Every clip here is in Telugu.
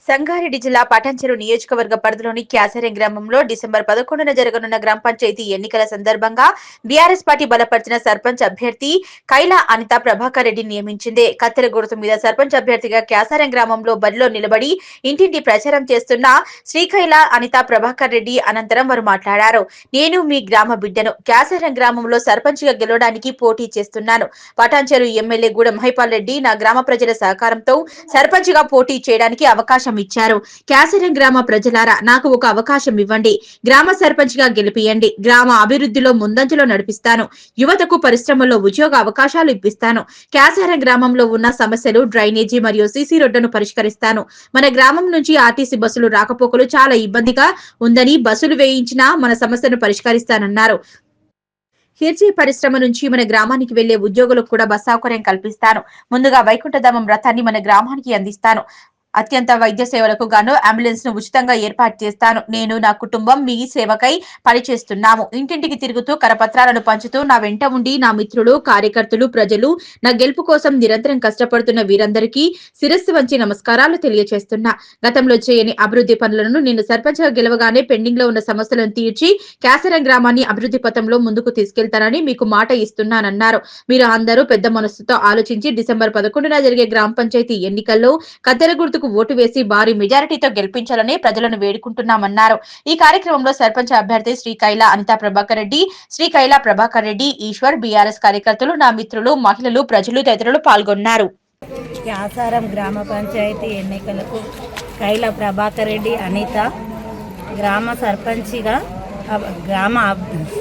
సంగారెడ్డి జిల్లా పటాన్చెరు నియోజకవర్గ పరిధిలోని క్యాసరే గ్రామంలో డిసెంబర్ 11న జరగనున్న గ్రామ పంచాయతీ ఎన్నికల సందర్భంగా బీఆర్ఎస్ పార్టీ బలపరిచిన సర్పంచ్ అభ్యర్థి కైలా అనిత ప్రభాకర్ రెడ్డి నియమించింది. కత్తెర గుర్తు మీద సర్పంచ్ అభ్యర్థిగా క్యాసరే గ్రామంలో బరిలో నిలబడి ఇంటింటి ప్రచారం చేస్తున్న శ్రీకైలా అనిత ప్రభాకర్ రెడ్డి అనంతరం వారు మాట్లాడారు. నేను మీ గ్రామ బిడ్డను. క్యాసరే గ్రామంలో సర్పంచ్ గా గెలవడానికి పోటీ చేస్తున్నాను. పటాన్చెరు ఎమ్మెల్యే గూడెం మహిపాల్ రెడ్డి నా గ్రామ ప్రజల సహకారంతో సర్పంచ్ గా పోటీ చేయడానికి అవకాశం ఇచ్చారు. క్యాసరం గ్రామ ప్రజలారా నాకు ఒక అవకాశం ఇవ్వండి. గ్రామ సర్పంచ్ గా గెలిపియండి. గ్రామ అభివృద్ధిలో ముందంజలో నడిపిస్తాను. యువతకు పరిశ్రమల్లో ఉద్యోగ అవకాశాలు ఇప్పిస్తాను. క్యాసరం గ్రామంలో ఉన్న సమస్యలు డ్రైనేజీ మరియు సీసీ రోడ్డును పరిష్కరిస్తాను. మన గ్రామం నుంచి ఆర్టీసీ బస్సులు రాకపోకలు చాలా ఇబ్బందిగా ఉందని బస్సులు వేయించినా మన సమస్యను పరిష్కరిస్తానన్నారు. హిర్జీ పరిశ్రమ నుంచి మన గ్రామానికి వెళ్లే ఉద్యోగులకు కూడా బస్ సౌకర్యం కల్పిస్తాను. ముందుగా వైకుంఠధామం రథాన్ని మన గ్రామానికి అందిస్తాను. అత్యంత వైద్య సేవలకు గాను అంబులెన్స్ ను ఉచితంగా ఏర్పాటు చేస్తాను. నేను నా కుటుంబం మీ సేవకై పనిచేస్తున్నాము. ఇంటింటికి తిరుగుతూ కరపత్రాలను పంచుతూ నా వెంట ఉండి నా మిత్రులు, కార్యకర్తలు, ప్రజలు నా గెలుపు కోసం నిరంతరం కష్టపడుతున్న వీరందరికీ శిరస్సు వంచి నమస్కారాలు తెలియజేస్తున్నా. గతంలో చేయని అభివృద్ధి పనులను నేను సర్పంచ్ గా గెలవగానే పెండింగ్ లో ఉన్న సమస్యలను తీర్చి క్యాసరం గ్రామాన్ని అభివృద్ధి పథంలో ముందుకు తీసుకెళ్తానని మీకు మాట ఇస్తున్నానన్నారు. మీరు అందరూ పెద్ద మనస్సుతో ఆలోచించి డిసెంబర్ 11న జరిగే గ్రామ పంచాయతీ ఎన్నికల్లో కత్తెర గుర్తుకు ఓటు వేసి భారీ మెజారిటీతో గెలిపించాలని ప్రజలను వేడుకుంటున్నామన్నారు. ఈ కార్యక్రమంలో సర్పంచ్ అభ్యర్థి శ్రీకైలా అనితా ప్రభాకర్ రెడ్డి, శ్రీకైలా ప్రభాకర్ రెడ్డి, ఈశ్వర్, బీఆర్ఎస్ కార్యకర్తలు, నా మిత్రులు, మహిళలు, ప్రజలు తదితరులు పాల్గొన్నారు. క్యాసారం గ్రామ పంచాయతీ ఎన్నికలకు కైలా ప్రభాకర్ రెడ్డి అనిత గ్రామ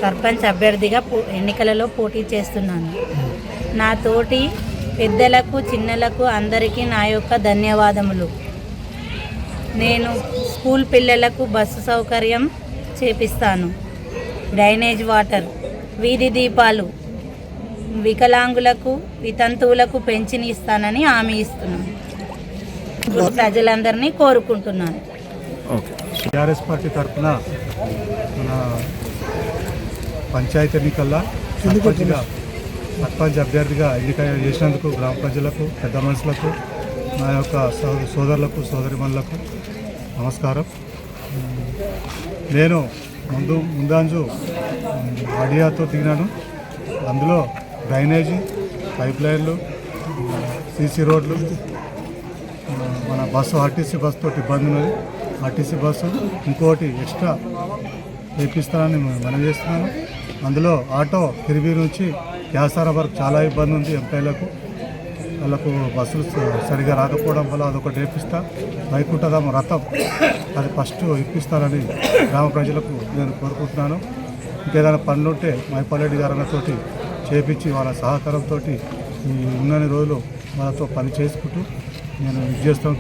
సర్పంచ్ అభ్యర్థిగా ఎన్నికలలో పోటీ చేస్తున్నాను. నా తోటి పెద్దలకు, చిన్నలకు అందరికీ నా యొక్క ధన్యవాదములు. నేను స్కూల్ పిల్లలకు బస్సు సౌకర్యం చేపిస్తాను. డ్రైనేజ్ వాటర్, వీధి దీపాలు, వికలాంగులకు, వితంతువులకు పెన్షన్ ఇస్తానని హామీ ఇస్తున్నాను. ప్రజలందరినీ కోరుకుంటున్నాను. టీఆర్ఎస్ పార్టీ తరఫున మన పంచాయతీ ఎన్నికల్లో సర్పంచ్ అభ్యర్థిగా ఎన్నిక చేసినందుకు గ్రామ ప్రజలకు, పెద్ద మనుషులకు, నా యొక్క సోదరులకు, సోదరిమణులకు నమస్కారం. నేను ముందంజు ఐడియాతో దిగినాను. అందులో డ్రైనేజీ, పైప్ లైన్లు, సీసీ రోడ్లు, మన బస్సు ఆర్టీసీ బస్సుతో ఇబ్బంది ఉన్నది. ఆర్టీసీ బస్సు ఇంకోటి ఎక్స్ట్రా వేపిస్తానని మనం చేస్తున్నాను. అందులో ఆటో తిరిగి నుంచి క్యాసారం వరకు చాలా ఇబ్బంది ఉంది. ఎంపీలకు వాళ్ళకు బస్సులు సరిగా రాకపోవడం వల్ల అదొకటి వేపిస్తా. వైకుంఠధామ రథం అది ఫస్ట్ ఇప్పిస్తారని గ్రామ ప్రజలకు నేను కోరుకుంటున్నాను. ఇంకేదైనా పనులుంటే మహిపాల్ రెడ్డి గారితో చేపించి వాళ్ళ సహకారంతో ఈ ఉన్నన్ని రోజులు వాళ్ళతో పని చేసుకుంటూ నేను ఇది చేస్తాను,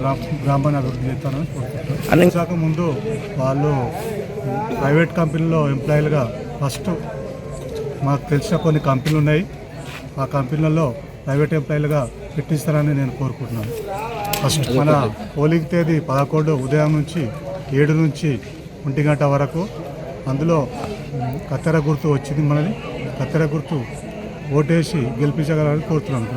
గ్రామాన్ని అభివృద్ధి చేస్తానని కోరుకుంటున్నాను. వచ్చాక ముందు వాళ్ళు ప్రైవేట్ కంపెనీలో ఎంప్లాయీలుగా ఫస్ట్ మాకు తెలిసిన కొన్ని కంపెనీలు ఉన్నాయి. ఆ కంపెనీలలో ప్రైవేట్ ఎంప్లాయీలుగా పెట్టిస్తారని నేను కోరుకుంటున్నాను. ఫస్ట్ మన పోలింగ్ తేదీ 11 ఉదయం నుంచి 7 నుంచి 1 గంట వరకు. అందులో కత్తెర గుర్తు వచ్చింది మనది. కత్తెర గుర్తు ఓటేసి గెలిపించగలని కోరుతున్నాను.